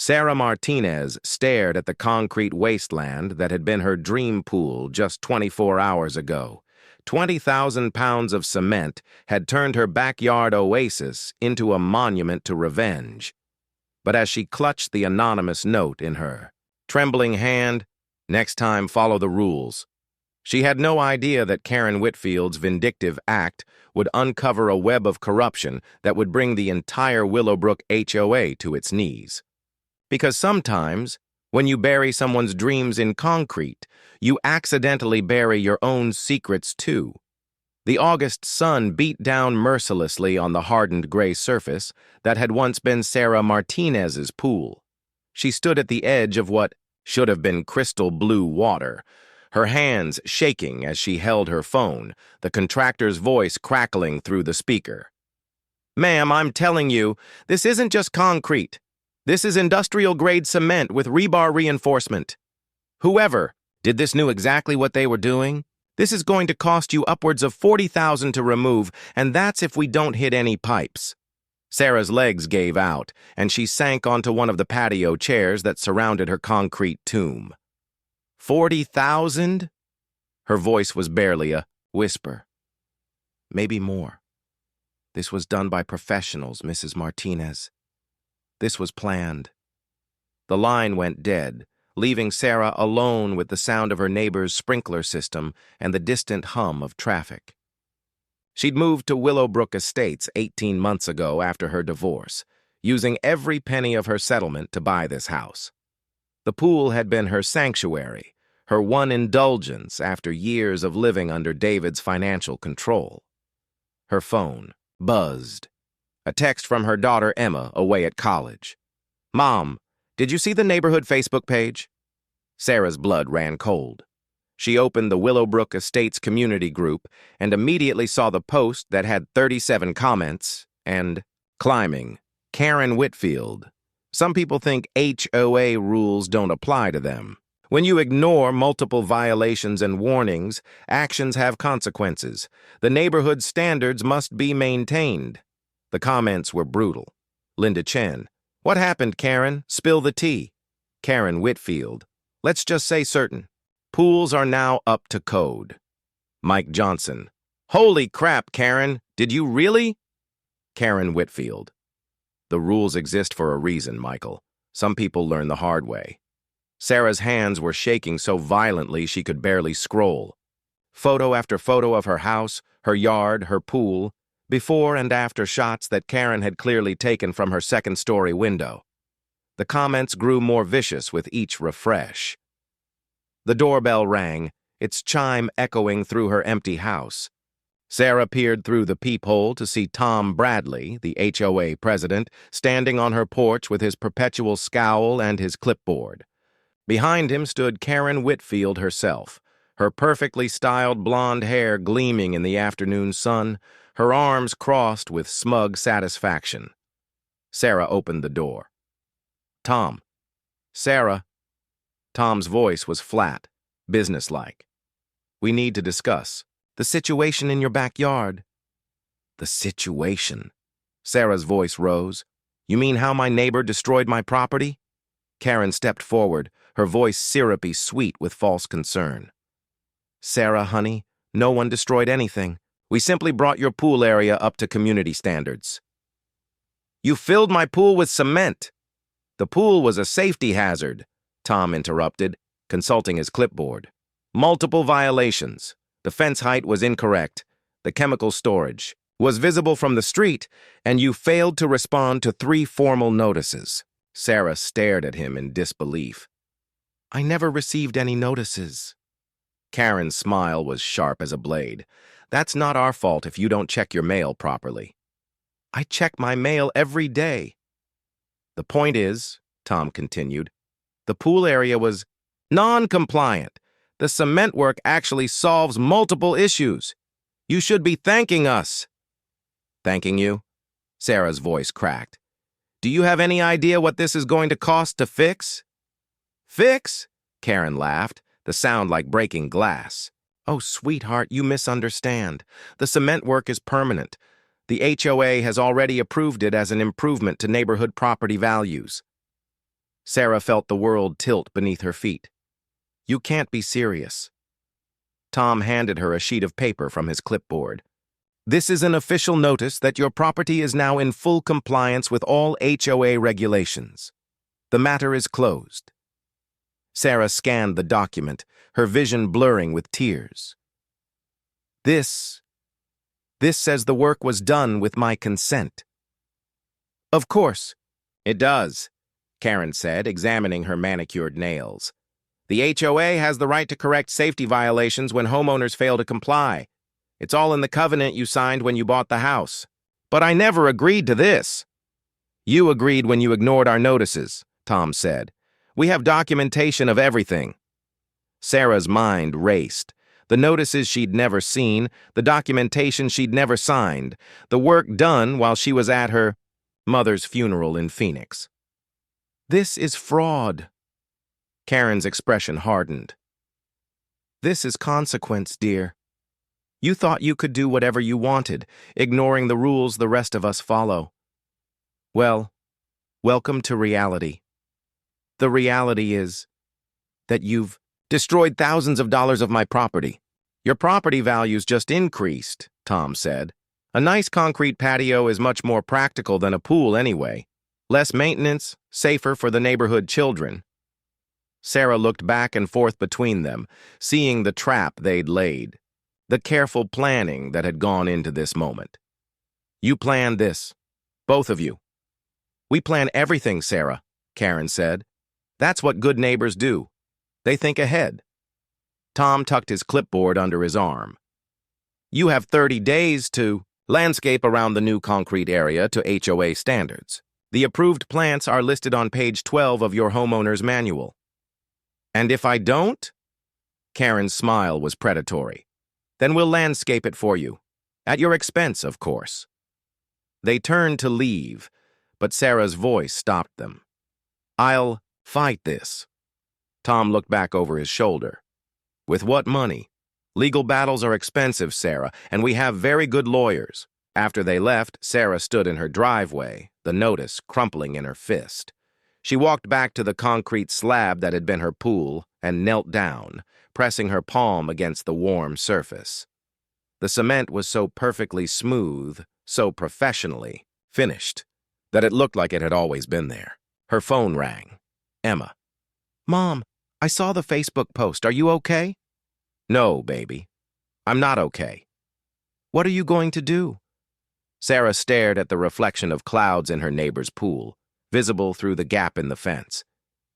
Sarah Martinez stared at the concrete wasteland that had been her dream pool just 24 hours ago. 20,000 pounds of cement had turned her backyard oasis into a monument to revenge. But as she clutched the anonymous note in her trembling hand, "Next time, follow the rules," she had no idea that Karen Whitfield's vindictive act would uncover a web of corruption that would bring the entire Willowbrook HOA to its knees. Because sometimes, when you bury someone's dreams in concrete, you accidentally bury your own secrets too. The August sun beat down mercilessly on the hardened gray surface that had once been Sarah Martinez's pool. She stood at the edge of what should have been crystal blue water, her hands shaking as she held her phone, the contractor's voice crackling through the speaker. "Ma'am, I'm telling you, this isn't just concrete. This is industrial-grade cement with rebar reinforcement. Whoever did this knew exactly what they were doing. This is going to cost you upwards of $40,000 to remove, and that's if we don't hit any pipes." Sarah's legs gave out, and she sank onto one of the patio chairs that surrounded her concrete tomb. 40,000? Her voice was barely a whisper. Maybe more. This was done by professionals, Mrs. Martinez. This was planned. The line went dead, leaving Sarah alone with the sound of her neighbor's sprinkler system and the distant hum of traffic. She'd moved to Willowbrook Estates 18 months ago after her divorce, using every penny of her settlement to buy this house. The pool had been her sanctuary, her one indulgence after years of living under David's financial control. Her phone buzzed. A text from her daughter Emma away at college. "Mom, did you see the neighborhood Facebook page?" Sarah's blood ran cold. She opened the Willowbrook Estates community group and immediately saw the post that had 37 comments and climbing. Karen Whitfield. Some people think HOA rules don't apply to them. When you ignore multiple violations and warnings, actions have consequences. The neighborhood standards must be maintained. The comments were brutal. Linda Chen. "What happened, Karen? Spill the tea." Karen Whitfield. "Let's just say certain. Pools are now up to code." Mike Johnson. "Holy crap, Karen. Did you really?" Karen Whitfield. "The rules exist for a reason, Michael. Some people learn the hard way." Sarah's hands were shaking so violently she could barely scroll. Photo after photo of her house, her yard, her pool, before and after shots that Karen had clearly taken from her second-story window. The comments grew more vicious with each refresh. The doorbell rang, its chime echoing through her empty house. Sarah peered through the peephole to see Tom Bradley, the HOA president, standing on her porch with his perpetual scowl and his clipboard. Behind him stood Karen Whitfield herself, her perfectly styled blonde hair gleaming in the afternoon sun, her arms crossed with smug satisfaction. Sarah opened the door. "Tom." "Sarah." Tom's voice was flat, businesslike. "We need to discuss the situation in your backyard." "The situation?" Sarah's voice rose. "You mean how my neighbor destroyed my property?" Karen stepped forward, her voice syrupy sweet with false concern. "Sarah, honey, no one destroyed anything. We simply brought your pool area up to community standards." "You filled my pool with cement." "The pool was a safety hazard," Tom interrupted, consulting his clipboard. "Multiple violations. The fence height was incorrect. The chemical storage was visible from the street, and you failed to respond to 3 formal notices." Sarah stared at him in disbelief. "I never received any notices." Karen's smile was sharp as a blade. "That's not our fault if you don't check your mail properly." "I check my mail every day." "The point is," Tom continued, "the pool area was non-compliant. The cement work actually solves multiple issues. You should be thanking us." "Thanking you?" Sarah's voice cracked. "Do you have any idea what this is going to cost to fix?" "Fix?" Karen laughed, the sound like breaking glass. "Oh, sweetheart, you misunderstand. The cement work is permanent. The HOA has already approved it as an improvement to neighborhood property values." Sarah felt the world tilt beneath her feet. You can't be serious. Tom handed her a sheet of paper from his clipboard. This is an official notice that your property is now in full compliance with all HOA regulations. The matter is closed. Sarah scanned the document, her vision blurring with tears. This says the work was done with my consent. Of course. It does, Karen said, examining her manicured nails. The HOA has the right to correct safety violations when homeowners fail to comply. It's all in the covenant you signed when you bought the house. But I never agreed to this. You agreed when you ignored our notices, Tom said. We have documentation of everything. Sarah's mind raced. The notices she'd never seen, the documentation she'd never signed, the work done while she was at her mother's funeral in Phoenix. This is fraud. Karen's expression hardened. This is consequence, dear. You thought you could do whatever you wanted, ignoring the rules the rest of us follow. Well, welcome to reality. The reality is that you've destroyed thousands of dollars of my property. Your property values just increased, Tom said. A nice concrete patio is much more practical than a pool anyway. Less maintenance, safer for the neighborhood children. Sarah looked back and forth between them, seeing the trap they'd laid, the careful planning that had gone into this moment. You planned this, both of you. We plan everything, Sarah, Karen said. That's what good neighbors do. They think ahead. Tom tucked his clipboard under his arm. You have 30 days to landscape around the new concrete area to HOA standards. The approved plants are listed on page 12 of your homeowner's manual. And if I don't? Karen's smile was predatory. Then we'll landscape it for you. At your expense, of course. They turned to leave, but Sarah's voice stopped them. I'll fight this. Tom looked back over his shoulder. With what money? Legal battles are expensive, Sarah, and we have very good lawyers. After they left, Sarah stood in her driveway, the notice crumpling in her fist. She walked back to the concrete slab that had been her pool and knelt down, pressing her palm against the warm surface. The cement was so perfectly smooth, so professionally finished, that it looked like it had always been there. Her phone rang. Emma. Mom, I saw the Facebook post. Are you okay? No, baby. I'm not okay. What are you going to do? Sarah stared at the reflection of clouds in her neighbor's pool, visible through the gap in the fence.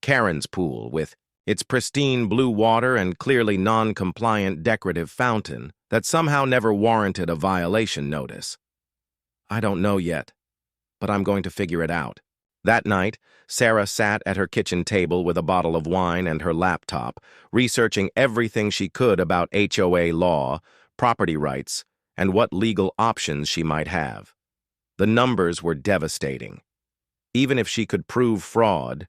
Karen's pool, with its pristine blue water and clearly non-compliant decorative fountain that somehow never warranted a violation notice. I don't know yet, but I'm going to figure it out. That night, Sarah sat at her kitchen table with a bottle of wine and her laptop, researching everything she could about HOA law, property rights, and what legal options she might have. The numbers were devastating. Even if she could prove fraud,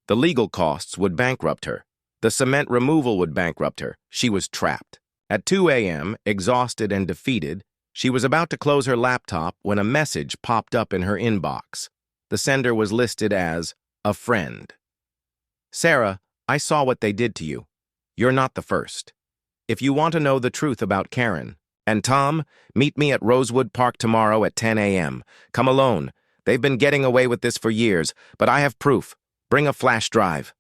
the legal costs would bankrupt her. The cement removal would bankrupt her. She was trapped. At 2 a.m., exhausted and defeated, she was about to close her laptop when a message popped up in her inbox. The sender was listed as a friend. Sarah, I saw what they did to you. You're not the first. If you want to know the truth about Karen, and Tom, meet me at Rosewood Park tomorrow at 10 a.m. Come alone. They've been getting away with this for years, but I have proof. Bring a flash drive.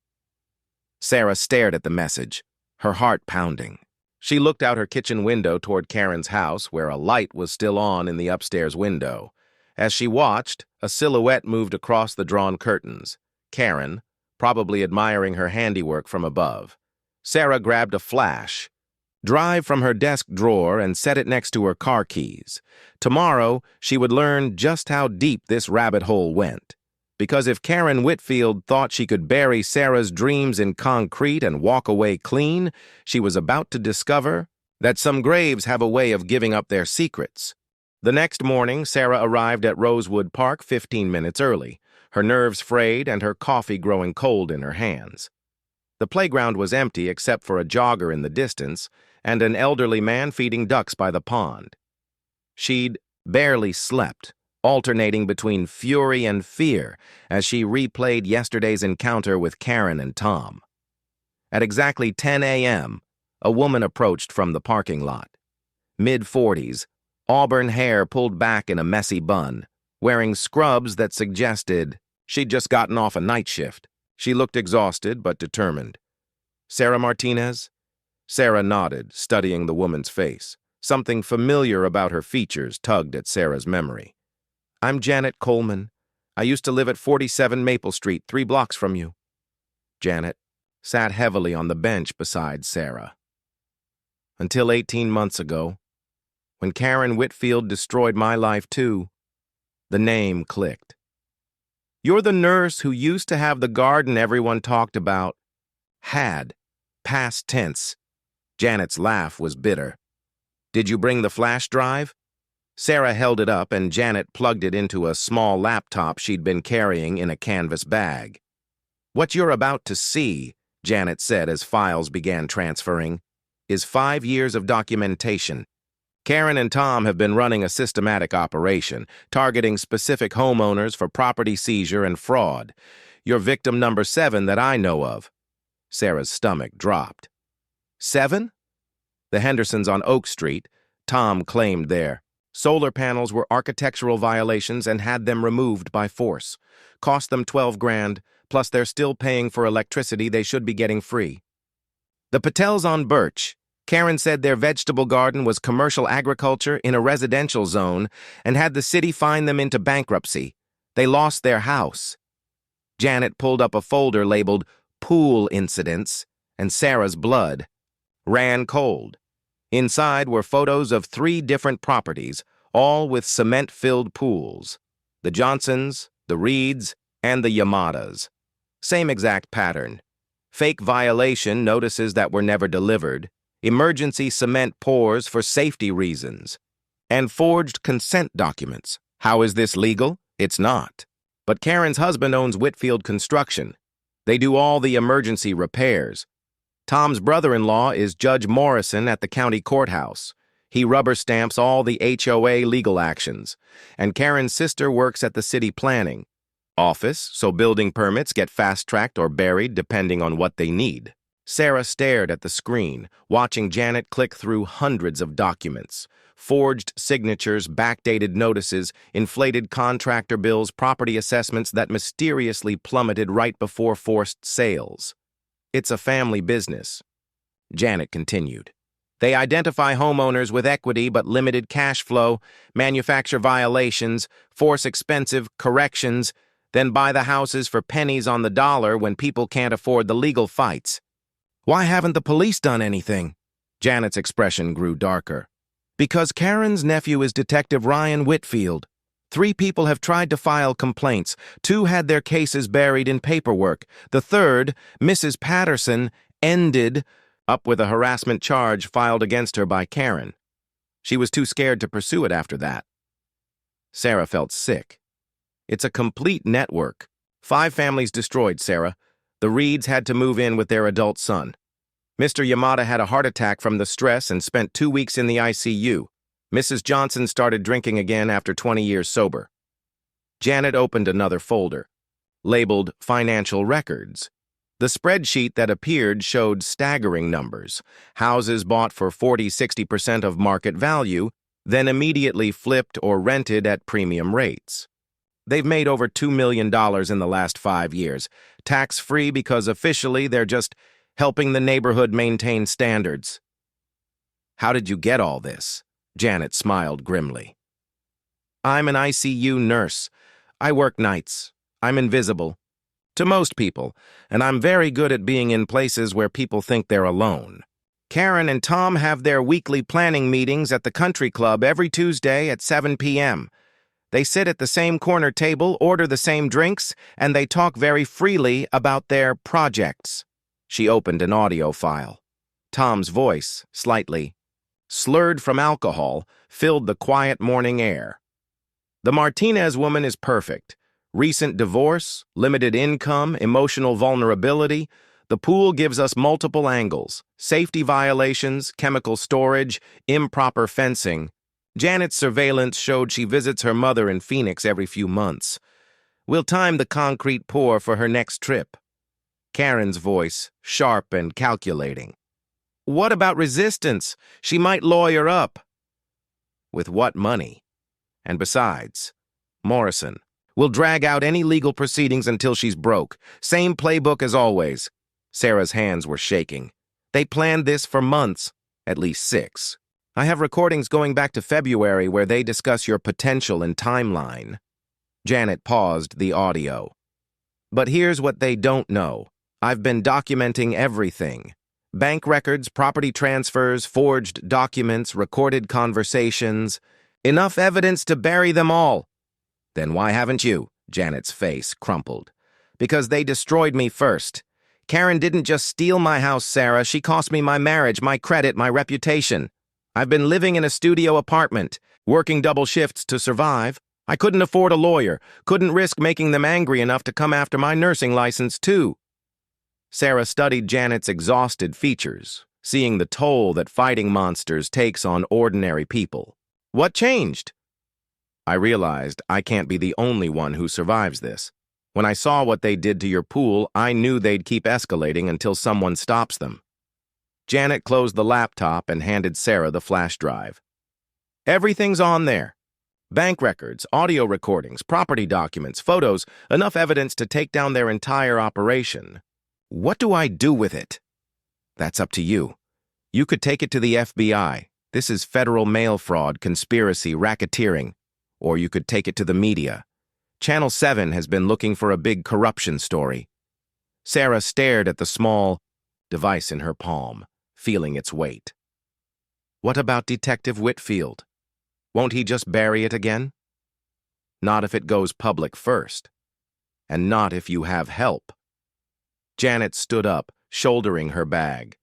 Sarah stared at the message, her heart pounding. She looked out her kitchen window toward Karen's house, where a light was still on in the upstairs window. As she watched, a silhouette moved across the drawn curtains. Karen, probably admiring her handiwork from above. Sarah grabbed a flash, drive from her desk drawer, and set it next to her car keys. Tomorrow, she would learn just how deep this rabbit hole went. Because if Karen Whitfield thought she could bury Sarah's dreams in concrete and walk away clean, she was about to discover that some graves have a way of giving up their secrets. The next morning, Sarah arrived at Rosewood Park 15 minutes early, her nerves frayed and her coffee growing cold in her hands. The playground was empty except for a jogger in the distance and an elderly man feeding ducks by the pond. She'd barely slept alternating between fury and fear as she replayed yesterday's encounter with Karen and Tom. At exactly 10 a.m., a woman approached from the parking lot. Mid-40s, auburn hair pulled back in a messy bun, wearing scrubs that suggested she'd just gotten off a night shift. She looked exhausted but determined. "Sarah Martinez?" Sarah nodded, studying the woman's face. Something familiar about her features tugged at Sarah's memory. "I'm Janet Coleman. I used to live at 47 Maple Street, 3 blocks from you." Janet sat heavily on the bench beside Sarah. "Until 18 months ago, when Karen Whitfield destroyed my life too." The name clicked. "You're the nurse who used to have the garden everyone talked about." Had. Past tense. Janet's laugh was bitter. "Did you bring the flash drive?" Sarah held it up and Janet plugged it into a small laptop she'd been carrying in a canvas bag. "What you're about to see," Janet said as files began transferring, "is 5 years of documentation. Karen and Tom have been running a systematic operation, targeting specific homeowners for property seizure and fraud. You're victim number 7 that I know of." Sarah's stomach dropped. 7? The Hendersons on Oak Street, Tom claimed their solar panels were architectural violations and had them removed by force. Cost them 12 grand, plus they're still paying for electricity they should be getting free. The Patels on Birch, Karen said their vegetable garden was commercial agriculture in a residential zone and had the city fine them into bankruptcy. They lost their house. Janet pulled up a folder labeled Pool Incidents, and Sarah's blood ran cold. Inside were photos of 3 different properties, all with cement-filled pools. The Johnsons, the Reeds, and the Yamadas. Same exact pattern. Fake violation notices that were never delivered, emergency cement pours for safety reasons, and forged consent documents. How is this legal? It's not. But Karen's husband owns Whitfield Construction. They do all the emergency repairs. Tom's brother-in-law is Judge Morrison at the county courthouse. He rubber stamps all the HOA legal actions. And Karen's sister works at the city planning office, so building permits get fast-tracked or buried depending on what they need. Sarah stared at the screen, watching Janet click through hundreds of documents. Forged signatures, backdated notices, inflated contractor bills, property assessments that mysteriously plummeted right before forced sales. "It's a family business," Janet continued. "They identify homeowners with equity but limited cash flow, manufacture violations, force expensive corrections, then buy the houses for pennies on the dollar when people can't afford the legal fights." "Why haven't the police done anything?" Janet's expression grew darker. "Because Karen's nephew is Detective Ryan Whitfield. 3 people have tried to file complaints. 2 had their cases buried in paperwork. The 3rd, Mrs. Patterson, ended up with a harassment charge filed against her by Karen. She was too scared to pursue it after that." Sarah felt sick. "It's a complete network. 5 families destroyed, Sarah. The Reeds had to move in with their adult son. Mr. Yamada had a heart attack from the stress and spent 2 weeks in the ICU. Mrs. Johnson started drinking again after 20 years sober." Janet opened another folder, labeled Financial Records. The spreadsheet that appeared showed staggering numbers. Houses bought for 40–60% of market value, then immediately flipped or rented at premium rates. They've made over $2 million in the last 5 years, tax-free because officially they're just helping the neighborhood maintain standards. "How did you get all this?" Janet smiled grimly. "I'm an ICU nurse. I work nights. I'm invisible to most people, and I'm very good at being in places where people think they're alone. Karen and Tom have their weekly planning meetings at the country club every Tuesday at 7 p.m. They sit at the same corner table, order the same drinks, and they talk very freely about their projects." She opened an audio file. Tom's voice, slightly slurred from alcohol, filled the quiet morning air. "The Martinez woman is perfect. Recent divorce, limited income, emotional vulnerability. The pool gives us multiple angles: safety violations, chemical storage, improper fencing. Janet's surveillance showed she visits her mother in Phoenix every few months. We'll time the concrete pour for her next trip. Karen's voice, sharp and calculating. What about resistance? She might lawyer up. With what money? And besides, Morrison will drag out any legal proceedings until she's broke. Same playbook as always. Sarah's hands were shaking. They planned this for months, at least 6. I have recordings going back to February where they discuss your potential and timeline. Janet paused the audio. But here's what they don't know. I've been documenting everything. Bank records, property transfers, forged documents, recorded conversations. Enough evidence to bury them all. Then why haven't you? Janet's face crumpled. Because they destroyed me first. Karen didn't just steal my house, Sarah. She cost me my marriage, my credit, my reputation. I've been living in a studio apartment, working double shifts to survive. I couldn't afford a lawyer, couldn't risk making them angry enough to come after my nursing license, too. Sarah studied Janet's exhausted features, seeing the toll that fighting monsters takes on ordinary people. What changed? I realized I can't be the only one who survives this. When I saw what they did to your pool, I knew they'd keep escalating until someone stops them. Janet closed the laptop and handed Sarah the flash drive. Everything's on there. Bank records, audio recordings, property documents, photos, enough evidence to take down their entire operation. What do I do with it? That's up to you. You could take it to the FBI. This is federal mail fraud, conspiracy, racketeering. Or you could take it to the media. Channel 7 has been looking for a big corruption story. Sarah stared at the small device in her palm, feeling its weight. What about Detective Whitfield? Won't he just bury it again? Not if it goes public first. And not if you have help. Janet stood up, shouldering her bag.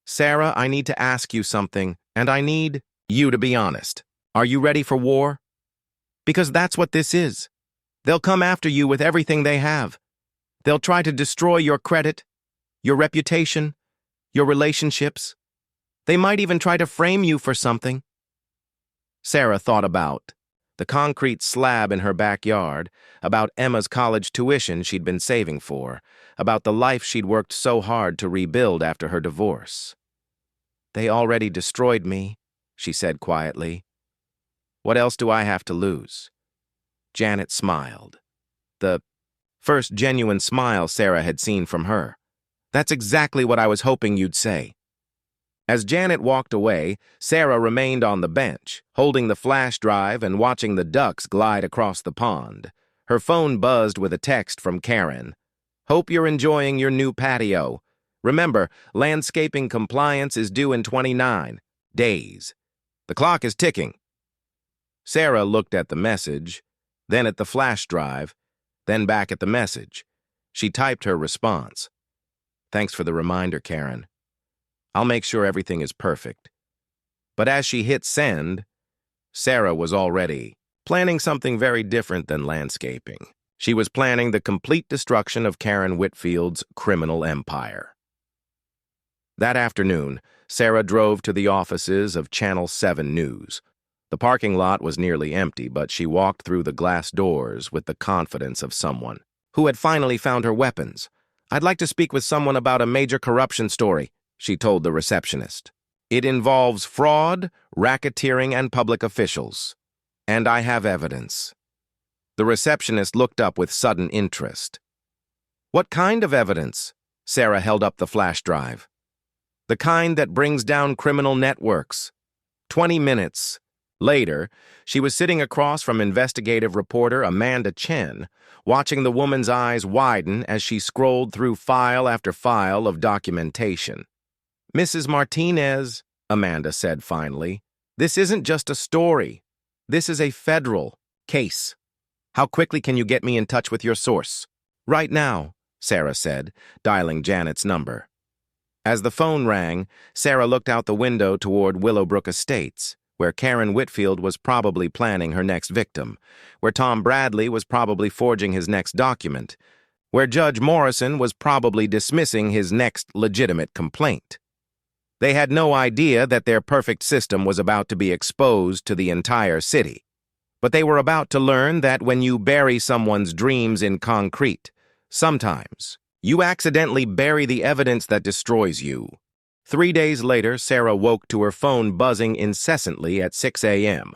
Sarah, I need to ask you something, and I need you to be honest. Are you ready for war? Because that's what this is. They'll come after you with everything they have. They'll try to destroy your credit, your reputation, your relationships. They might even try to frame you for something. Sarah thought about the concrete slab in her backyard, about Emma's college tuition she'd been saving for, about the life she'd worked so hard to rebuild after her divorce. They already destroyed me, she said quietly. What else do I have to lose? Janet smiled. The first genuine smile Sarah had seen from her. That's exactly what I was hoping you'd say. As Janet walked away, Sarah remained on the bench, holding the flash drive and watching the ducks glide across the pond. Her phone buzzed with a text from Karen. Hope you're enjoying your new patio. Remember, landscaping compliance is due in 29 days. The clock is ticking. Sarah looked at the message, then at the flash drive, then back at the message. She typed her response. Thanks for the reminder, Karen. I'll make sure everything is perfect. But as she hit send, Sarah was already planning something very different than landscaping. She was planning the complete destruction of Karen Whitfield's criminal empire. That afternoon, Sarah drove to the offices of Channel 7 News. The parking lot was nearly empty, but she walked through the glass doors with the confidence of someone who had finally found her weapons. I'd like to speak with someone about a major corruption story, she told the receptionist. It involves fraud, racketeering, and public officials. And I have evidence. The receptionist looked up with sudden interest. What kind of evidence? Sarah held up the flash drive. The kind that brings down criminal networks. 20 minutes. Later, she was sitting across from investigative reporter Amanda Chen, watching the woman's eyes widen as she scrolled through file after file of documentation. Mrs. Martinez, Amanda said finally, this isn't just a story. This is a federal case. How quickly can you get me in touch with your source? Right now, Sarah said, dialing Janet's number. As the phone rang, Sarah looked out the window toward Willowbrook Estates, where Karen Whitfield was probably planning her next victim, where Tom Bradley was probably forging his next document, where Judge Morrison was probably dismissing his next legitimate complaint. They had no idea that their perfect system was about to be exposed to the entire city. But they were about to learn that when you bury someone's dreams in concrete, sometimes you accidentally bury the evidence that destroys you. 3 days later, Sarah woke to her phone buzzing incessantly at 6 a.m.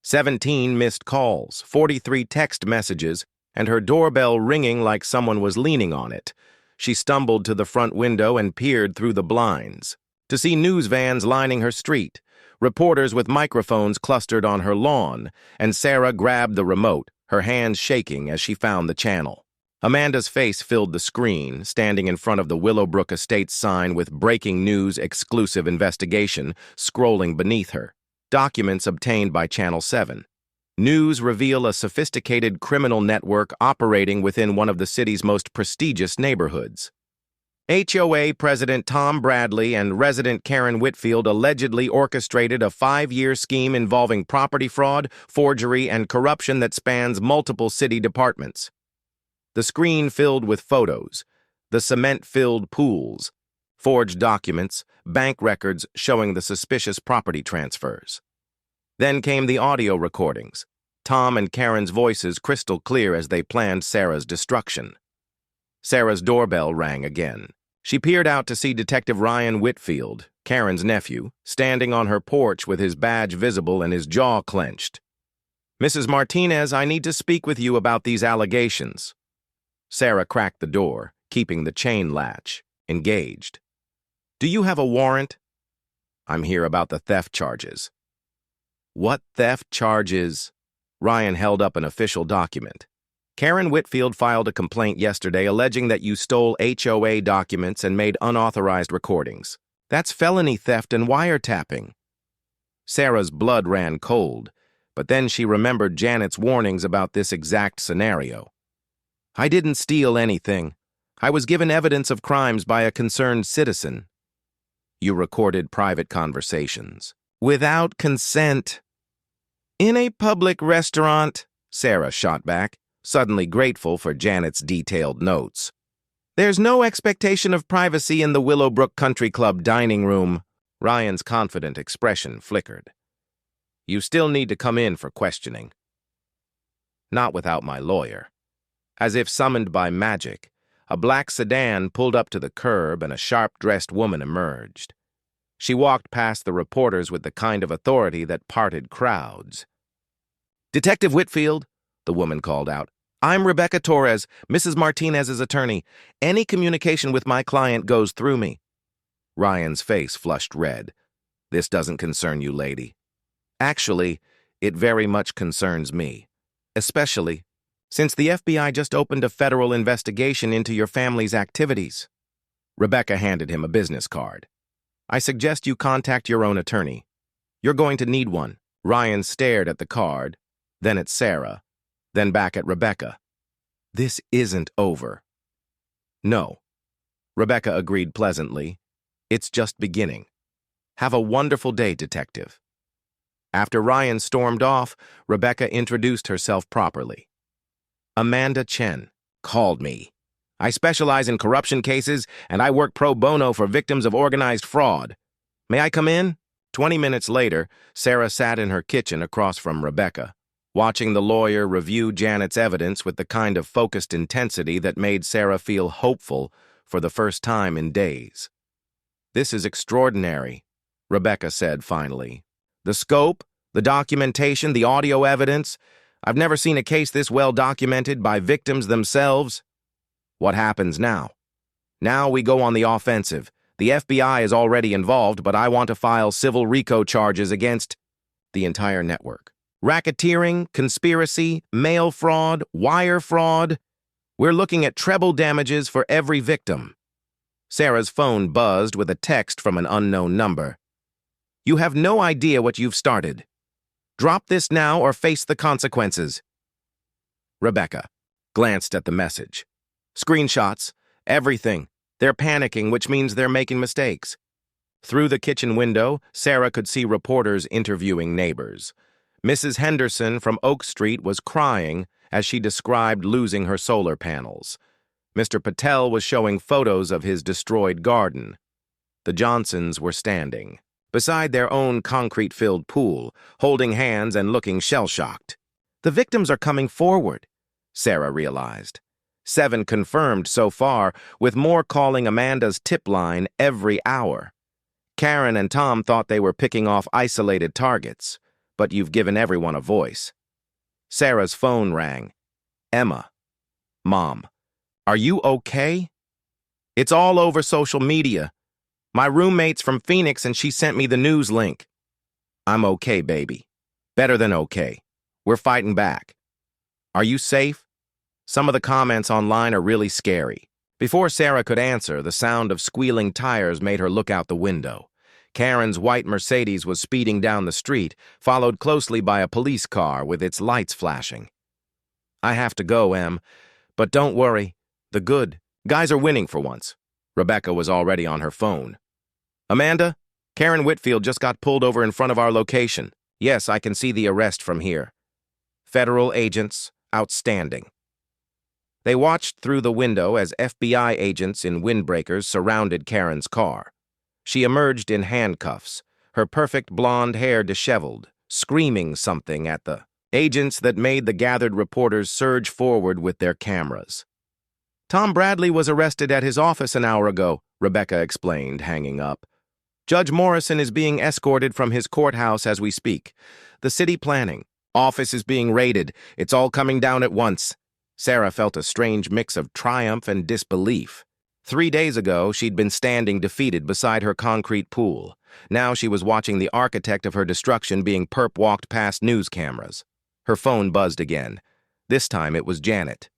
17 missed calls, 43 text messages, and her doorbell ringing like someone was leaning on it. She stumbled to the front window and peered through the blinds to see news vans lining her street, reporters with microphones clustered on her lawn, and Sarah grabbed the remote, her hands shaking as she found the channel. Amanda's face filled the screen, standing in front of the Willowbrook Estates sign with breaking news exclusive investigation scrolling beneath her. Documents obtained by Channel 7. News reveal a sophisticated criminal network operating within one of the city's most prestigious neighborhoods. HOA President Tom Bradley and resident Karen Whitfield allegedly orchestrated a 5-year scheme involving property fraud, forgery, and corruption that spans multiple city departments. The screen filled with photos, the cement-filled pools, forged documents, bank records showing the suspicious property transfers. Then came the audio recordings, Tom and Karen's voices crystal clear as they planned Sarah's destruction. Sarah's doorbell rang again. She peered out to see Detective Ryan Whitfield, Karen's nephew, standing on her porch with his badge visible and his jaw clenched. "Mrs. Martinez, I need to speak with you about these allegations." Sarah cracked the door, keeping the chain latch, engaged. "Do you have a warrant?" "I'm here about the theft charges." "What theft charges?" Ryan held up an official document. "Karen Whitfield filed a complaint yesterday alleging that you stole HOA documents and made unauthorized recordings. That's felony theft and wiretapping." Sarah's blood ran cold, but then she remembered Janet's warnings about this exact scenario. "I didn't steal anything. I was given evidence of crimes by a concerned citizen." "You recorded private conversations." "Without consent." "In a public restaurant," Sarah shot back, suddenly grateful for Janet's detailed notes. "There's no expectation of privacy in the Willowbrook Country Club dining room." Ryan's confident expression flickered. "You still need to come in for questioning." "Not without my lawyer." As if summoned by magic, a black sedan pulled up to the curb and a sharp-dressed woman emerged. She walked past the reporters with the kind of authority that parted crowds. "Detective Whitfield," the woman called out. "I'm Rebecca Torres, Mrs. Martinez's attorney. Any communication with my client goes through me." Ryan's face flushed red. "This doesn't concern you, lady." "Actually, it very much concerns me. Especially since the FBI just opened a federal investigation into your family's activities." Rebecca handed him a business card. "I suggest you contact your own attorney. You're going to need one." Ryan stared at the card, then at Sarah, then back at Rebecca. "This isn't over." "No," Rebecca agreed pleasantly. "It's just beginning. Have a wonderful day, detective." After Ryan stormed off, Rebecca introduced herself properly. "Amanda Chen called me. I specialize in corruption cases, and I work pro bono for victims of organized fraud. May I come in?" 20 minutes later, Sarah sat in her kitchen across from Rebecca, watching the lawyer review Janet's evidence with the kind of focused intensity that made Sarah feel hopeful for the first time in days. "This is extraordinary," Rebecca said finally. "The scope, the documentation, the audio evidence. I've never seen a case this well documented by victims themselves." "What happens now?" "Now we go on the offensive. The FBI is already involved, but I want to file civil RICO charges against the entire network. Racketeering, conspiracy, mail fraud, wire fraud. We're looking at treble damages for every victim." Sarah's phone buzzed with a text from an unknown number. "You have no idea what you've started. Drop this now or face the consequences." Rebecca glanced at the message. "Screenshots, everything. They're panicking, which means they're making mistakes." Through the kitchen window, Sarah could see reporters interviewing neighbors. Mrs. Henderson from Oak Street was crying as she described losing her solar panels. Mr. Patel was showing photos of his destroyed garden. The Johnsons were standing beside their own concrete-filled pool, holding hands and looking shell-shocked. The victims are coming forward, Sarah realized. 7 confirmed so far, with more calling Amanda's tip line every hour. Karen and Tom thought they were picking off isolated targets, but you've given everyone a voice. Sarah's phone rang. Emma. Mom. Are you okay? It's all over social media. My roommate's from Phoenix and she sent me the news link. I'm okay, baby. Better than okay. We're fighting back. Are you safe? Some of the comments online are really scary. Before Sarah could answer, the sound of squealing tires made her look out the window. Karen's white Mercedes was speeding down the street, followed closely by a police car with its lights flashing. I have to go, Em. But don't worry. The good guys are winning for once. Rebecca was already on her phone. Amanda, Karen Whitfield just got pulled over in front of our location. Yes, I can see the arrest from here. Federal agents, outstanding. They watched through the window as FBI agents in windbreakers surrounded Karen's car. She emerged in handcuffs, her perfect blonde hair disheveled, screaming something at the agents that made the gathered reporters surge forward with their cameras. Tom Bradley was arrested at his office an hour ago, Rebecca explained, hanging up. Judge Morrison is being escorted from his courthouse as we speak. The city planning office is being raided. It's all coming down at once. Sarah felt a strange mix of triumph and disbelief. 3 days ago, she'd been standing defeated beside her concrete pool. Now she was watching the architect of her destruction being perp-walked past news cameras. Her phone buzzed again. This time it was Janet.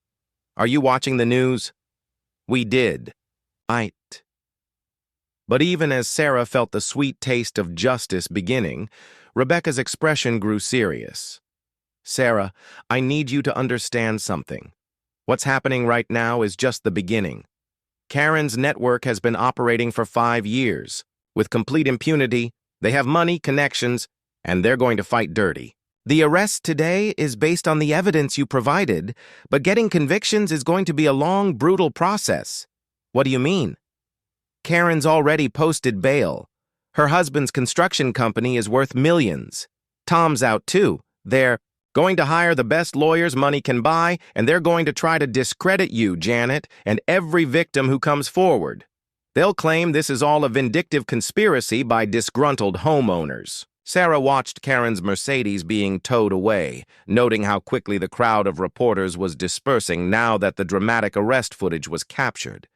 Are you watching the news? We did. But even as Sarah felt the sweet taste of justice beginning, Rebecca's expression grew serious. Sarah, I need you to understand something. What's happening right now is just the beginning. Karen's network has been operating for 5 years. With complete impunity, they have money, connections, and they're going to fight dirty. The arrest today is based on the evidence you provided, but getting convictions is going to be a long, brutal process. What do you mean? Karen's already posted bail. Her husband's construction company is worth millions. Tom's out too. They're going to hire the best lawyers money can buy, and they're going to try to discredit you, Janet, and every victim who comes forward. They'll claim this is all a vindictive conspiracy by disgruntled homeowners. Sarah watched Karen's Mercedes being towed away, noting how quickly the crowd of reporters was dispersing now that the dramatic arrest footage was captured.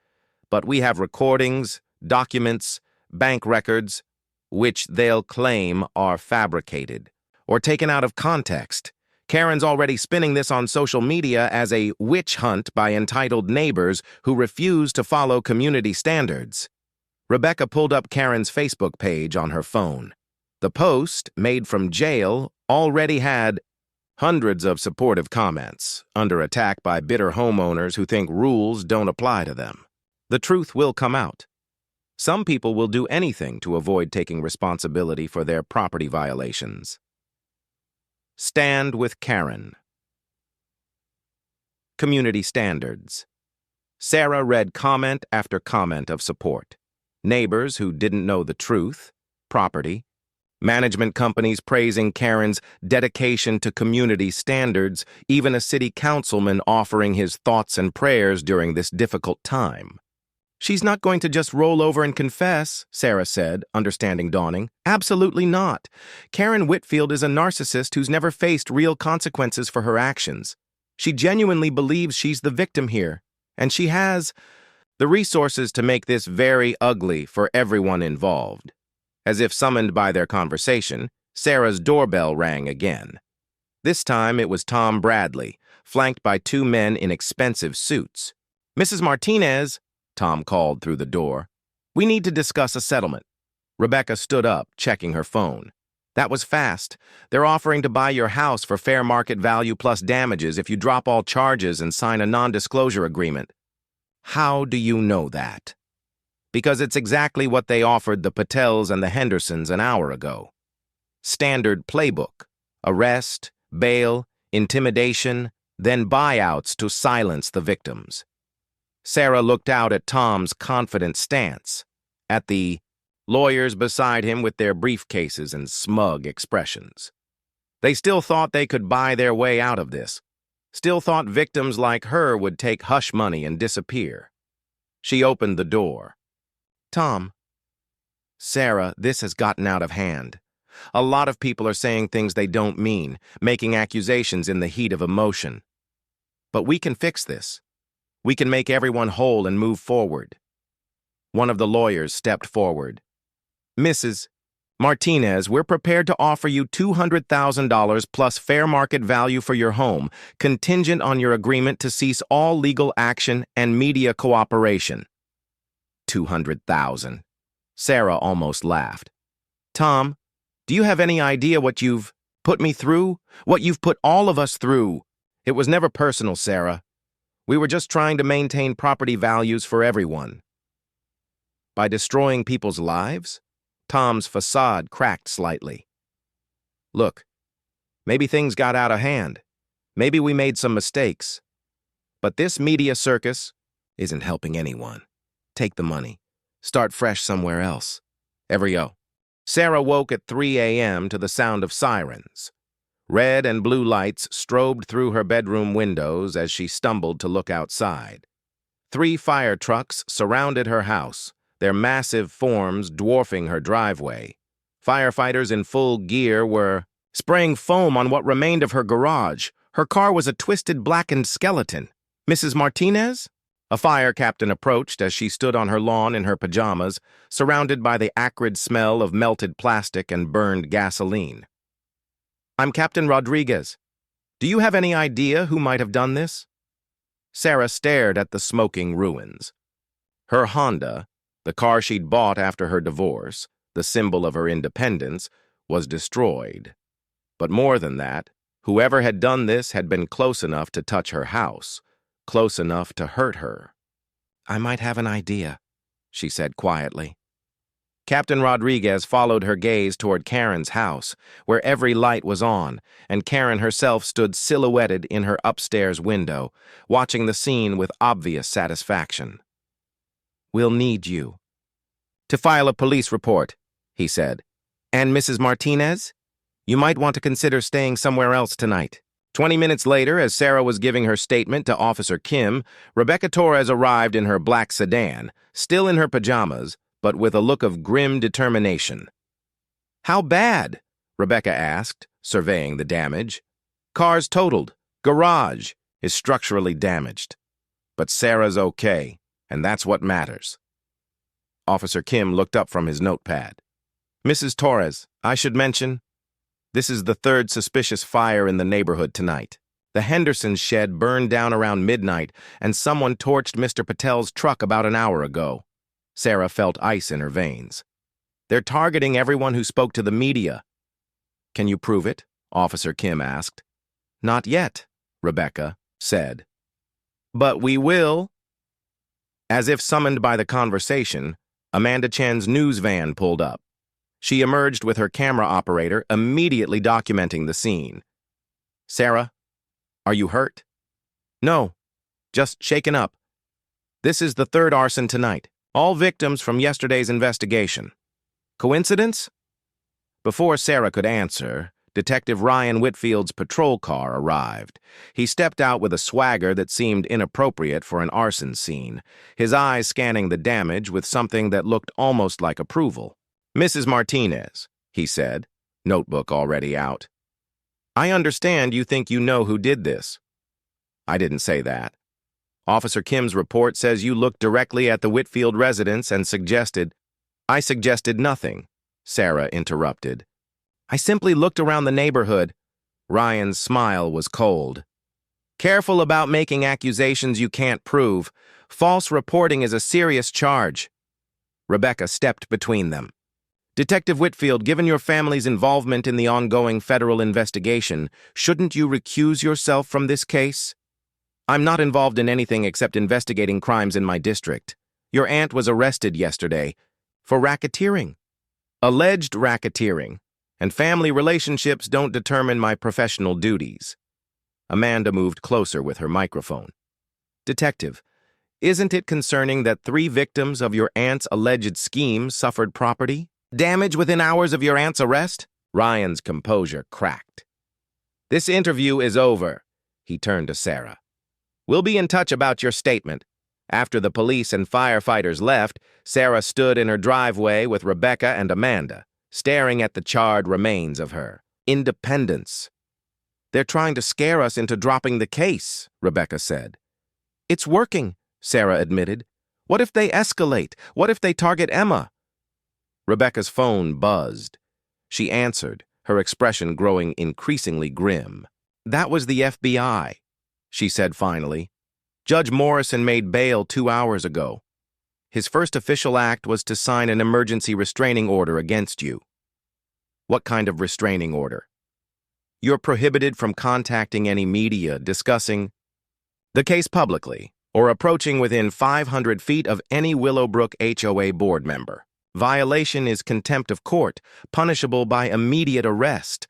But we have recordings, documents, bank records, which they'll claim are fabricated or taken out of context. Karen's already spinning this on social media as a witch hunt by entitled neighbors who refuse to follow community standards. Rebecca pulled up Karen's Facebook page on her phone. The post, made from jail, already had hundreds of supportive comments, under attack by bitter homeowners who think rules don't apply to them. The truth will come out. Some people will do anything to avoid taking responsibility for their property violations. Stand with Karen. Community standards. Sarah read comment after comment of support. Neighbors who didn't know the truth, property, management companies praising Karen's dedication to community standards, even a city councilman offering his thoughts and prayers during this difficult time. She's not going to just roll over and confess, Sarah said, understanding dawning. Absolutely not. Karen Whitfield is a narcissist who's never faced real consequences for her actions. She genuinely believes she's the victim here, and she has the resources to make this very ugly for everyone involved. As if summoned by their conversation, Sarah's doorbell rang again. This time it was Tom Bradley, flanked by 2 men in expensive suits. Mrs. Martinez, Tom called through the door. We need to discuss a settlement. Rebecca stood up, checking her phone. That was fast. They're offering to buy your house for fair market value plus damages if you drop all charges and sign a non-disclosure agreement. How do you know that? Because it's exactly what they offered the Patels and the Hendersons an hour ago. Standard playbook. Arrest, bail, intimidation, then buyouts to silence the victims. Sarah looked out at Tom's confident stance, at the lawyers beside him with their briefcases and smug expressions. They still thought they could buy their way out of this, still thought victims like her would take hush money and disappear. She opened the door. "Tom." "Sarah, this has gotten out of hand. A lot of people are saying things they don't mean, making accusations in the heat of emotion. But we can fix this. We can make everyone whole and move forward." One of the lawyers stepped forward. "Mrs. Martinez, we're prepared to offer you $200,000 plus fair market value for your home, contingent on your agreement to cease all legal action and media cooperation." $200,000. Sarah almost laughed. "Tom, do you have any idea what you've put me through? What you've put all of us through? It was never personal, Sarah. We were just trying to maintain property values for everyone." "By destroying people's lives?" Tom's facade cracked slightly. "Look, maybe things got out of hand. Maybe we made some mistakes. But this media circus isn't helping anyone. Take the money. Start fresh somewhere else. Every-o." Sarah woke at 3 a.m. to the sound of sirens. Red and blue lights strobed through her bedroom windows as she stumbled to look outside. 3 fire trucks surrounded her house, their massive forms dwarfing her driveway. Firefighters in full gear were spraying foam on what remained of her garage. Her car was a twisted, blackened skeleton. "Mrs. Martinez?" A fire captain approached as she stood on her lawn in her pajamas, surrounded by the acrid smell of melted plastic and burned gasoline. "I'm Captain Rodriguez. Do you have any idea who might have done this?" Sarah stared at the smoking ruins. Her Honda, the car she'd bought after her divorce, the symbol of her independence, was destroyed. But more than that, whoever had done this had been close enough to touch her house, close enough to hurt her. "I might have an idea," she said quietly. Captain Rodriguez followed her gaze toward Karen's house, where every light was on, and Karen herself stood silhouetted in her upstairs window, watching the scene with obvious satisfaction. "We'll need you to file a police report," he said. "And Mrs. Martinez, you might want to consider staying somewhere else tonight." 20 minutes later, as Sarah was giving her statement to Officer Kim, Rebecca Torres arrived in her black sedan, still in her pajamas, but with a look of grim determination. "How bad?" Rebecca asked, surveying the damage. "Car's totaled. Garage is structurally damaged. But Sarah's okay, and that's what matters." Officer Kim looked up from his notepad. "Mrs. Torres, I should mention, this is the 3rd suspicious fire in the neighborhood tonight. The Henderson's shed burned down around midnight, and someone torched Mr. Patel's truck about an hour ago." Sarah felt ice in her veins. "They're targeting everyone who spoke to the media." "Can you prove it?" Officer Kim asked. "Not yet," Rebecca said. "But we will." As if summoned by the conversation, Amanda Chen's news van pulled up. She emerged with her camera operator, immediately documenting the scene. "Sarah, are you hurt?" "No, just shaken up. This is the 3rd arson tonight. All victims from yesterday's investigation. Coincidence?" Before Sarah could answer, Detective Ryan Whitfield's patrol car arrived. He stepped out with a swagger that seemed inappropriate for an arson scene, his eyes scanning the damage with something that looked almost like approval. "Mrs. Martinez," he said, notebook already out. "I understand you think you know who did this." "I didn't say that. Officer Kim's report says you looked directly at the Whitfield residence and suggested—" "I suggested nothing," Sarah interrupted. "I simply looked around the neighborhood." Ryan's smile was cold. "Careful about making accusations you can't prove. False reporting is a serious charge." Rebecca stepped between them. "Detective Whitfield, given your family's involvement in the ongoing federal investigation, shouldn't you recuse yourself from this case?" "I'm not involved in anything except investigating crimes in my district. Your aunt was arrested yesterday for racketeering." "Alleged racketeering, and family relationships don't determine my professional duties." Amanda moved closer with her microphone. "Detective, Isn't it concerning that 3 victims of your aunt's alleged scheme suffered property damage within hours of your aunt's arrest? Ryan's composure cracked. This interview is over, he turned to Sarah. We'll be in touch about your statement. After the police and firefighters left, Sarah stood in her driveway with Rebecca and Amanda, staring at the charred remains of her. Independence. They're trying to scare us into dropping the case, Rebecca said. It's working, Sarah admitted. What if they escalate? What if they target Emma? Rebecca's phone buzzed. She answered, her expression growing increasingly grim. That was the FBI, she said finally. Judge Morrison made bail 2 hours ago. His first official act was to sign an emergency restraining order against you. What kind of restraining order? You're prohibited from contacting any media discussing the case publicly or approaching within 500 feet of any Willowbrook HOA board member. Violation is contempt of court, punishable by immediate arrest.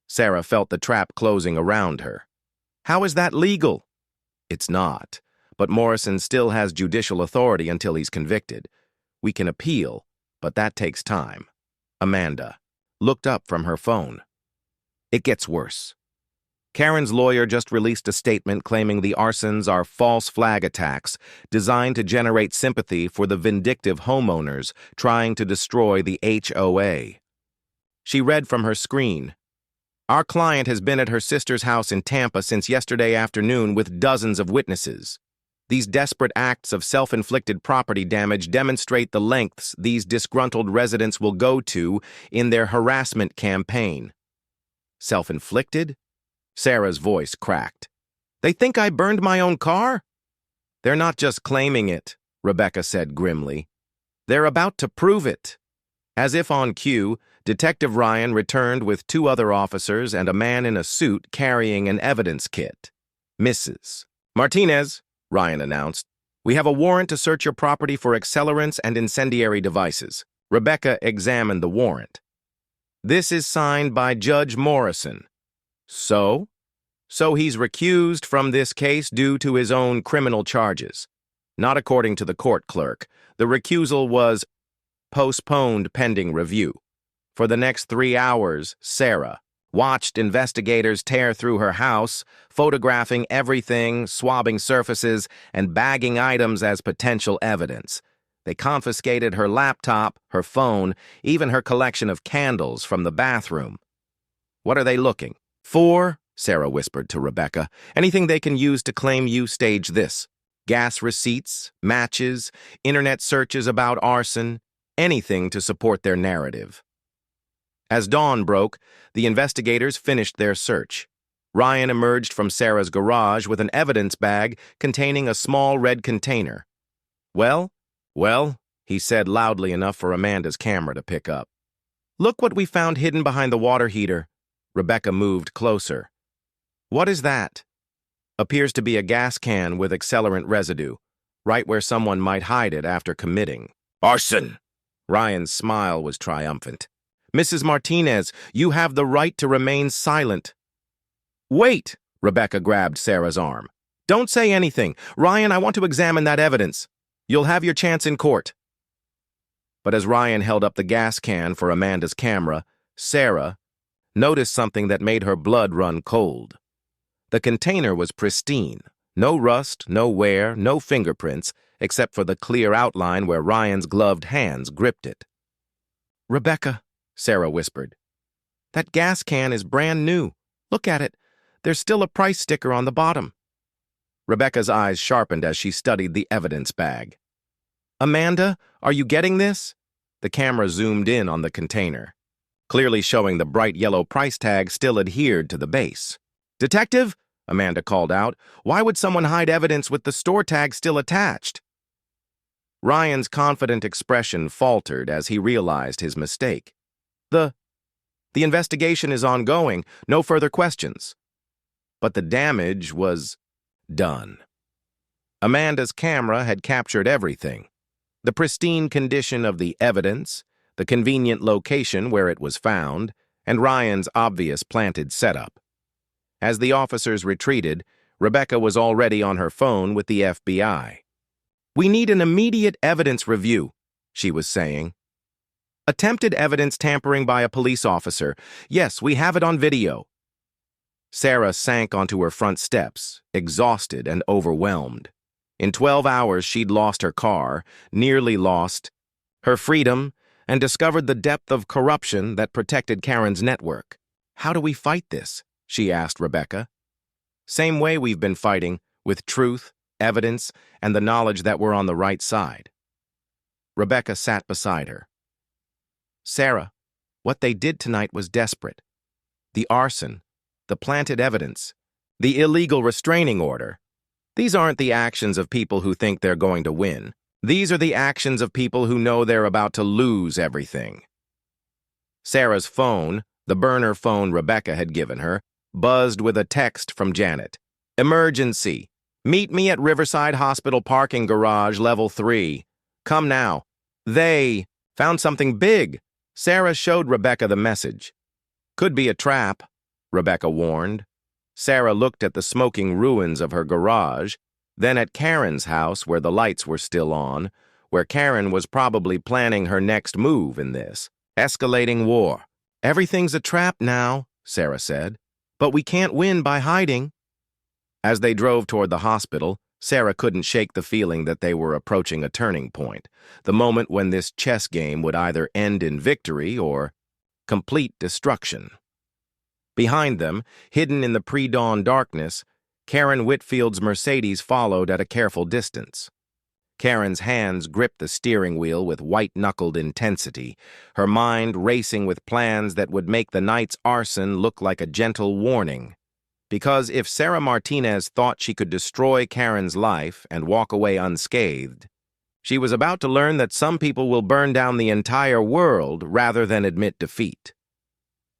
Sarah felt the trap closing around her. How is that legal? It's not, but Morrison still has judicial authority until he's convicted. We can appeal, but that takes time. Amanda looked up from her phone. It gets worse. Karen's lawyer just released a statement claiming the arsons are false flag attacks designed to generate sympathy for the vindictive homeowners trying to destroy the HOA. She read from her screen. Our client has been at her sister's house in Tampa since yesterday afternoon with dozens of witnesses. These desperate acts of self-inflicted property damage demonstrate the lengths these disgruntled residents will go to in their harassment campaign. Self-inflicted? Sarah's voice cracked. They think I burned my own car? They're not just claiming it, Rebecca said grimly. They're about to prove it. As if on cue, Detective Ryan returned with 2 other officers and a man in a suit carrying an evidence kit. Mrs. Martinez, Ryan announced, we have a warrant to search your property for accelerants and incendiary devices. Rebecca examined the warrant. This is signed by Judge Morrison. So he's recused from this case due to his own criminal charges. Not according to the court clerk. The recusal was postponed pending review. For the next 3 hours, Sarah watched investigators tear through her house, photographing everything, swabbing surfaces, and bagging items as potential evidence. They confiscated her laptop, her phone, even her collection of candles from the bathroom. What are they looking for? Sarah whispered to Rebecca. Anything they can use to claim you staged this. Gas receipts, matches, internet searches about arson, anything to support their narrative. As dawn broke, the investigators finished their search. Ryan emerged from Sarah's garage with an evidence bag containing a small red container. Well, he said loudly enough for Amanda's camera to pick up. Look what we found hidden behind the water heater. Rebecca moved closer. What is that? Appears to be a gas can with accelerant residue, right where someone might hide it after committing. Arson! Ryan's smile was triumphant. Mrs. Martinez, you have the right to remain silent. Wait! Rebecca grabbed Sarah's arm. Don't say anything. Ryan, I want to examine that evidence. You'll have your chance in court. But as Ryan held up the gas can for Amanda's camera, Sarah noticed something that made her blood run cold. The container was pristine. No rust, no wear, no fingerprints, except for the clear outline where Ryan's gloved hands gripped it. Rebecca, Sarah whispered. That gas can is brand new. Look at it. There's still a price sticker on the bottom. Rebecca's eyes sharpened as she studied the evidence bag. Amanda, are you getting this? The camera zoomed in on the container, clearly showing the bright yellow price tag still adhered to the base. Detective, Amanda called out, why would someone hide evidence with the store tag still attached? Ryan's confident expression faltered as he realized his mistake. The investigation is ongoing, no further questions. But the damage was done. Amanda's camera had captured everything. The pristine condition of the evidence, the convenient location where it was found, and Ryan's obvious planted setup. As the officers retreated, Rebecca was already on her phone with the FBI. We need an immediate evidence review, she was saying. Attempted evidence tampering by a police officer. Yes, we have it on video. Sarah sank onto her front steps, exhausted and overwhelmed. In 12 hours, she'd lost her car, nearly lost her freedom, and discovered the depth of corruption that protected Karen's network. How do we fight this? She asked Rebecca. Same way we've been fighting, with truth, evidence, and the knowledge that we're on the right side. Rebecca sat beside her. Sarah, what they did tonight was desperate. The arson, the planted evidence, the illegal restraining order. These aren't the actions of people who think they're going to win. These are the actions of people who know they're about to lose everything. Sarah's phone, the burner phone Rebecca had given her, buzzed with a text from Janet. Emergency. Meet me at Riverside Hospital parking garage, level 3. Come now. They found something big. Sarah showed Rebecca the message. Could be a trap, Rebecca warned. Sarah looked at the smoking ruins of her garage, then at Karen's house where the lights were still on, where Karen was probably planning her next move in this escalating war. Everything's a trap now, Sarah said, but we can't win by hiding. As they drove toward the hospital, Sarah couldn't shake the feeling that they were approaching a turning point, the moment when this chess game would either end in victory or complete destruction. Behind them, hidden in the pre-dawn darkness, Karen Whitfield's Mercedes followed at a careful distance. Karen's hands gripped the steering wheel with white-knuckled intensity, her mind racing with plans that would make the night's arson look like a gentle warning. Because if Sarah Martinez thought she could destroy Karen's life and walk away unscathed, she was about to learn that some people will burn down the entire world rather than admit defeat.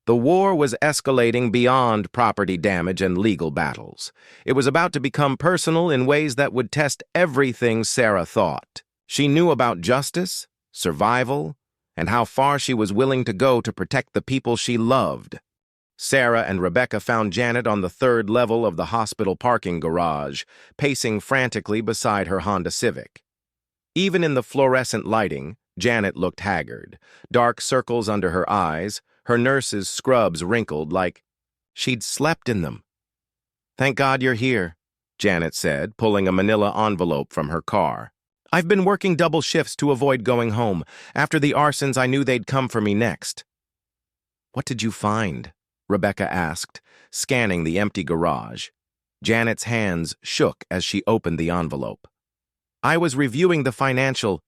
The war was escalating beyond property damage and legal battles. It was about to become personal in ways that would test everything Sarah thought. She knew about justice, survival, and how far she was willing to go to protect the people she loved. Sarah and Rebecca found Janet on the 3rd level of the hospital parking garage, pacing frantically beside her Honda Civic. Even in the fluorescent lighting, Janet looked haggard, dark circles under her eyes, her nurse's scrubs wrinkled like she'd slept in them. Thank God you're here, Janet said, pulling a manila envelope from her car. I've been working double shifts to avoid going home. After the arsons, I knew they'd come for me next. What did you find? Rebecca asked, scanning the empty garage. Janet's hands shook as she opened the envelope. I was reviewing the financial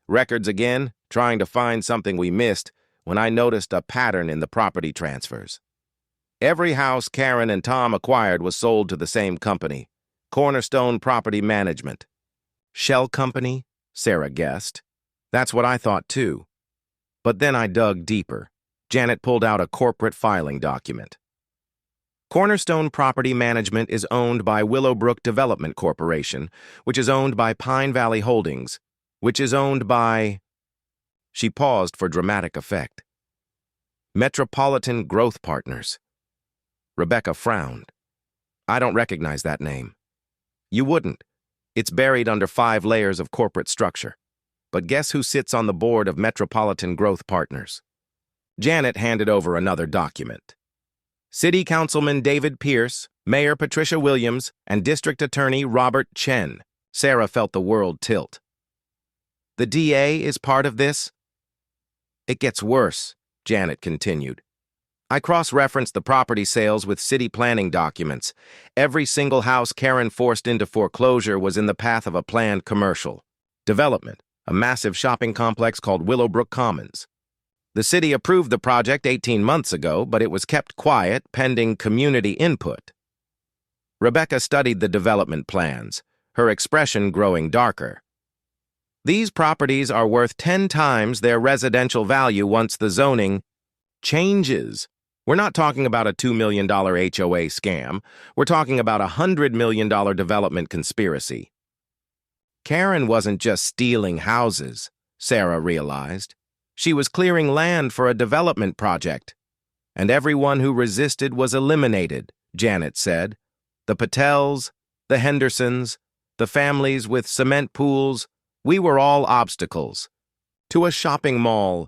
records again, trying to find something we missed, when I noticed a pattern in the property transfers. Every house Karen and Tom acquired was sold to the same company, Cornerstone Property Management. Shell company? Sarah guessed. That's what I thought too. But then I dug deeper. Janet pulled out a corporate filing document. Cornerstone Property Management is owned by Willowbrook Development Corporation, which is owned by Pine Valley Holdings, which is owned by... She paused for dramatic effect. Metropolitan Growth Partners. Rebecca frowned. I don't recognize that name. You wouldn't. It's buried under 5 layers of corporate structure. But guess who sits on the board of Metropolitan Growth Partners? Janet handed over another document. City Councilman David Pierce, Mayor Patricia Williams, and District Attorney Robert Chen. Sarah felt the world tilt. The DA is part of this? It gets worse, Janet continued. I cross-referenced the property sales with city planning documents. Every single house Karen forced into foreclosure was in the path of a planned commercial development, a massive shopping complex called Willowbrook Commons. The city approved the project 18 months ago, but it was kept quiet pending community input. Rebecca studied the development plans, her expression growing darker. These properties are worth 10 times their residential value once the zoning changes. We're not talking about a $2 million HOA scam. We're talking about a $100 million development conspiracy. Karen wasn't just stealing houses, Sarah realized. She was clearing land for a development project. And everyone who resisted was eliminated, Janet said. The Patels, the Hendersons, the families with cement pools, we were all obstacles. To a shopping mall.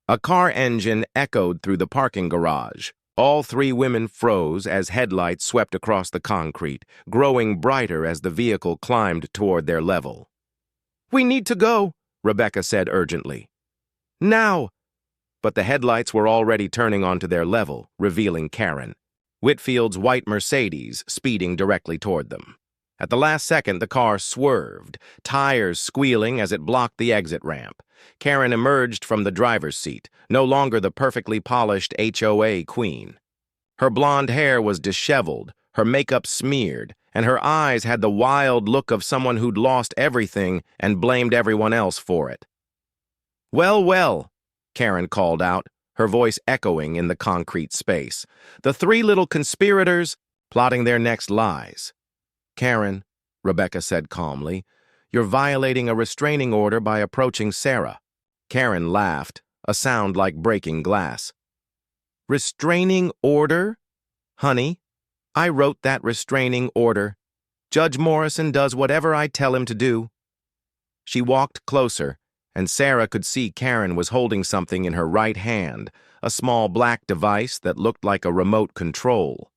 A car engine echoed through the parking garage. All three women froze as headlights swept across the concrete, growing brighter as the vehicle climbed toward their level. "We need to go," Rebecca said urgently. "Now!" But the headlights were already turning onto their level, revealing Karen, Whitfield's white Mercedes, speeding directly toward them. At the last second, the car swerved, tires squealing as it blocked the exit ramp. Karen emerged from the driver's seat, no longer the perfectly polished HOA queen. Her blonde hair was disheveled, her makeup smeared, and her eyes had the wild look of someone who'd lost everything and blamed everyone else for it. "Well, well," Karen called out, her voice echoing in the concrete space. "The three little conspirators plotting their next lies." "Karen," Rebecca said calmly, "you're violating a restraining order by approaching Sarah." Karen laughed, a sound like breaking glass. "Restraining order? Honey, I wrote that restraining order. Judge Morrison does whatever I tell him to do." She walked closer, and Sarah could see Karen was holding something in her right hand, a small black device that looked like a remote control.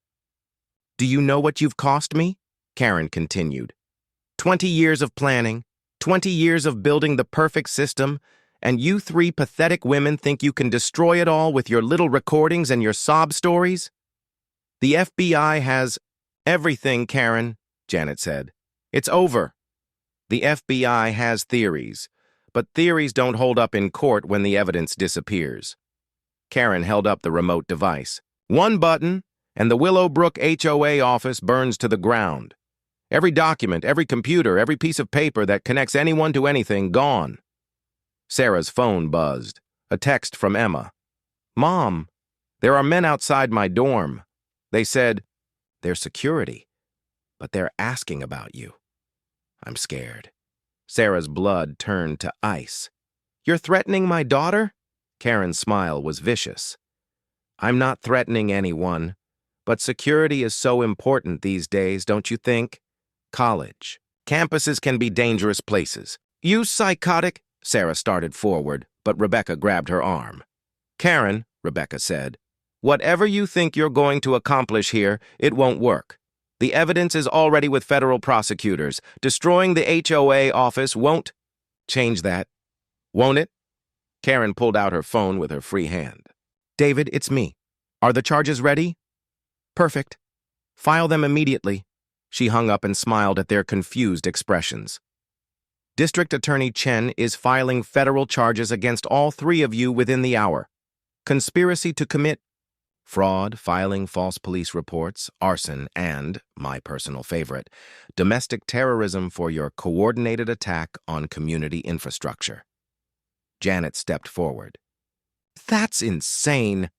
"Do you know what you've cost me?" Karen continued. 20 years of planning, 20 years of building the perfect system, and you three pathetic women think you can destroy it all with your little recordings and your sob stories? The FBI has everything, Karen, Janet said. It's over. The FBI has theories, but theories don't hold up in court when the evidence disappears. Karen held up the remote device. One button, and the Willowbrook HOA office burns to the ground. Every document, every computer, every piece of paper that connects anyone to anything, gone. Sarah's phone buzzed. A text from Emma. "Mom, there are men outside my dorm. They said, they're security, but they're asking about you. I'm scared." Sarah's blood turned to ice. "You're threatening my daughter?" Karen's smile was vicious. "I'm not threatening anyone, but security is so important these days, don't you think? College. Campuses can be dangerous places. You psychotic..." Sarah started forward, but Rebecca grabbed her arm. "Karen," Rebecca said, "whatever you think you're going to accomplish here, it won't work. The evidence is already with federal prosecutors. Destroying the HOA office won't change that, won't it?" Karen pulled out her phone with her free hand. "David, it's me. Are the charges ready?" "Perfect. File them immediately." She hung up and smiled at their confused expressions. "District Attorney Chen is filing federal charges against all three of you within the hour. Conspiracy to commit fraud, filing false police reports, arson, and, my personal favorite, domestic terrorism for your coordinated attack on community infrastructure." Janet stepped forward. "That's insane.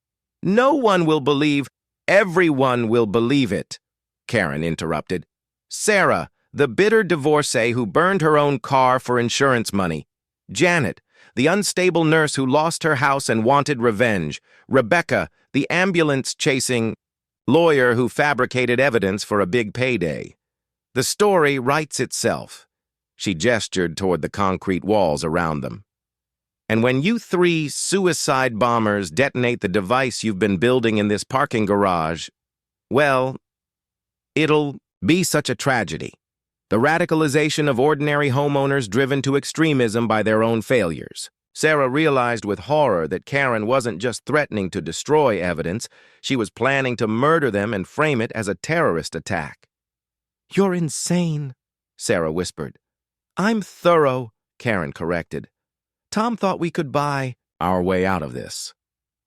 No one will believe." "Everyone will believe it," Karen interrupted. "Sarah, the bitter divorcee who burned her own car for insurance money. Janet, the unstable nurse who lost her house and wanted revenge. Rebecca, the ambulance-chasing lawyer who fabricated evidence for a big payday. The story writes itself." She gestured toward the concrete walls around them. "And when you three suicide bombers detonate the device you've been building in this parking garage, well, it'll be such a tragedy. The radicalization of ordinary homeowners driven to extremism by their own failures." Sarah realized with horror that Karen wasn't just threatening to destroy evidence, she was planning to murder them and frame it as a terrorist attack. "You're insane," Sarah whispered. "I'm thorough," Karen corrected. "Tom thought we could buy our way out of this.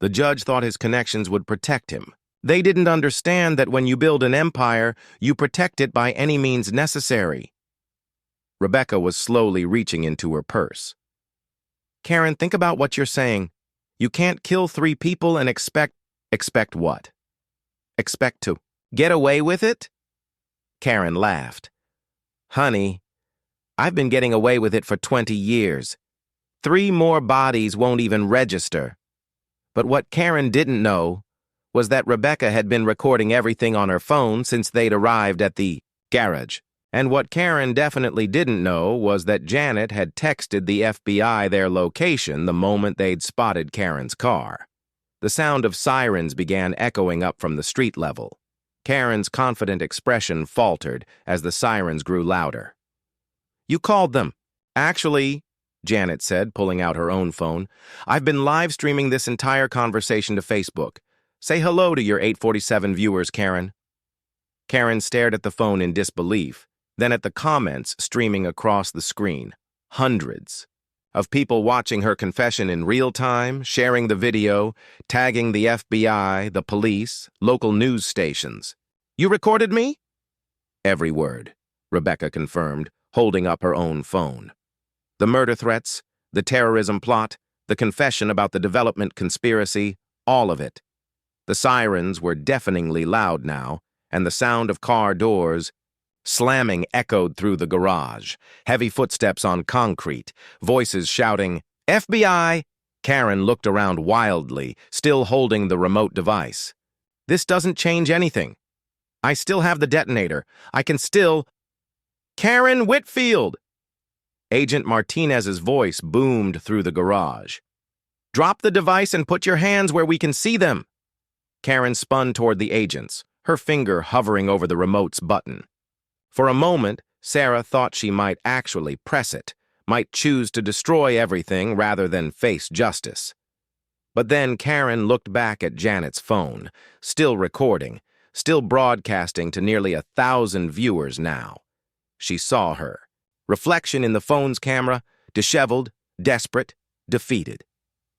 The judge thought his connections would protect him. They didn't understand that when you build an empire, you protect it by any means necessary." Rebecca was slowly reaching into her purse. "Karen, think about what you're saying. You can't kill three people and expect what? Expect to get away with it?" Karen laughed. "Honey, I've been getting away with it for 20 years. 3 more bodies won't even register." But what Karen didn't know was that Rebecca had been recording everything on her phone since they'd arrived at the garage. And what Karen definitely didn't know was that Janet had texted the FBI their location the moment they'd spotted Karen's car. The sound of sirens began echoing up from the street level. Karen's confident expression faltered as the sirens grew louder. "You called them." "Actually," Janet said, pulling out her own phone, "I've been live streaming this entire conversation to Facebook. Say hello to your 847 viewers, Karen." Karen stared at the phone in disbelief, then at the comments streaming across the screen. Hundreds of people watching her confession in real time, sharing the video, tagging the FBI, the police, local news stations. "You recorded me?" "Every word," Rebecca confirmed, holding up her own phone. The murder threats, the terrorism plot, the confession about the development conspiracy, all of it. The sirens were deafeningly loud now, and the sound of car doors slamming echoed through the garage. Heavy footsteps on concrete, voices shouting, "FBI!" Karen looked around wildly, still holding the remote device. "This doesn't change anything. I still have the detonator. I can still—" "Karen Whitfield!" Agent Martinez's voice boomed through the garage. "Drop the device and put your hands where we can see them." Karen spun toward the agents, her finger hovering over the remote's button. For a moment, Sarah thought she might actually press it, might choose to destroy everything rather than face justice. But then Karen looked back at Janet's phone, still recording, still broadcasting to nearly 1,000 viewers now. She saw her. Reflection in the phone's camera, disheveled, desperate, defeated.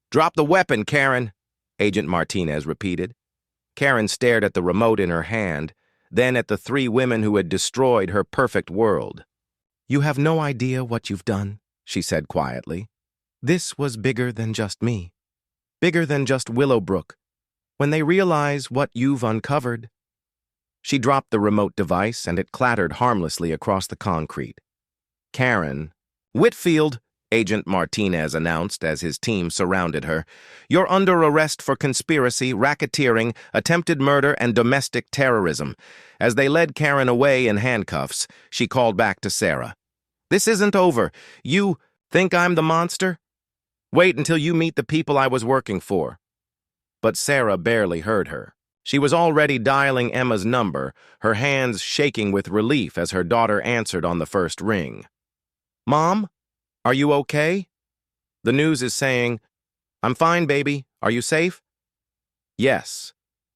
"Drop the weapon, Karen," Agent Martinez repeated. Karen stared at the remote in her hand, then at the 3 women who had destroyed her perfect world. "You have no idea what you've done," she said quietly. "This was bigger than just me. Bigger than just Willowbrook. When they realize what you've uncovered—" She dropped the remote device and it clattered harmlessly across the concrete. Karen, "Whitfield," Agent Martinez announced as his team surrounded her, "you're under arrest for conspiracy, racketeering, attempted murder, and domestic terrorism." As they led Karen away in handcuffs, she called back to Sarah. "This isn't over. You think I'm the monster? Wait until you meet the people I was working for." But Sarah barely heard her. She was already dialing Emma's number, her hands shaking with relief as her daughter answered on the first ring. "Mom? Are you okay?" "The news is saying—" "I'm fine, baby. Are you safe?" "Yes.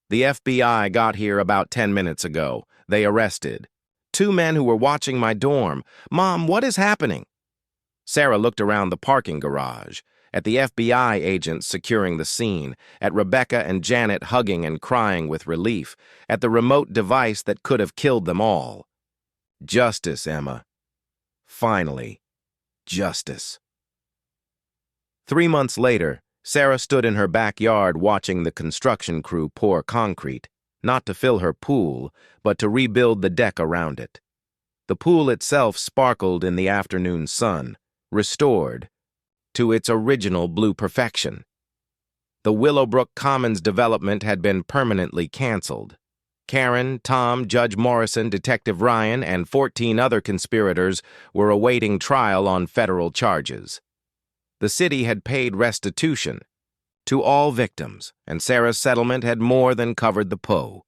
The FBI got here about 10 minutes ago. They arrested 2 men who were watching my dorm. Mom, what is happening?" Sarah looked around the parking garage, at the FBI agents securing the scene, at Rebecca and Janet hugging and crying with relief, at the remote device that could have killed them all. Justice, Emma. Finally. Justice. 3 months later, Sarah stood in her backyard watching the construction crew pour concrete, not to fill her pool, but to rebuild the deck around it. The pool itself sparkled in the afternoon sun, restored to its original blue perfection. The Willowbrook Commons development had been permanently canceled. Karen, Tom, Judge Morrison, Detective Ryan, and 14 other conspirators were awaiting trial on federal charges. The city had paid restitution to all victims, and Sarah's settlement had more than covered the PO.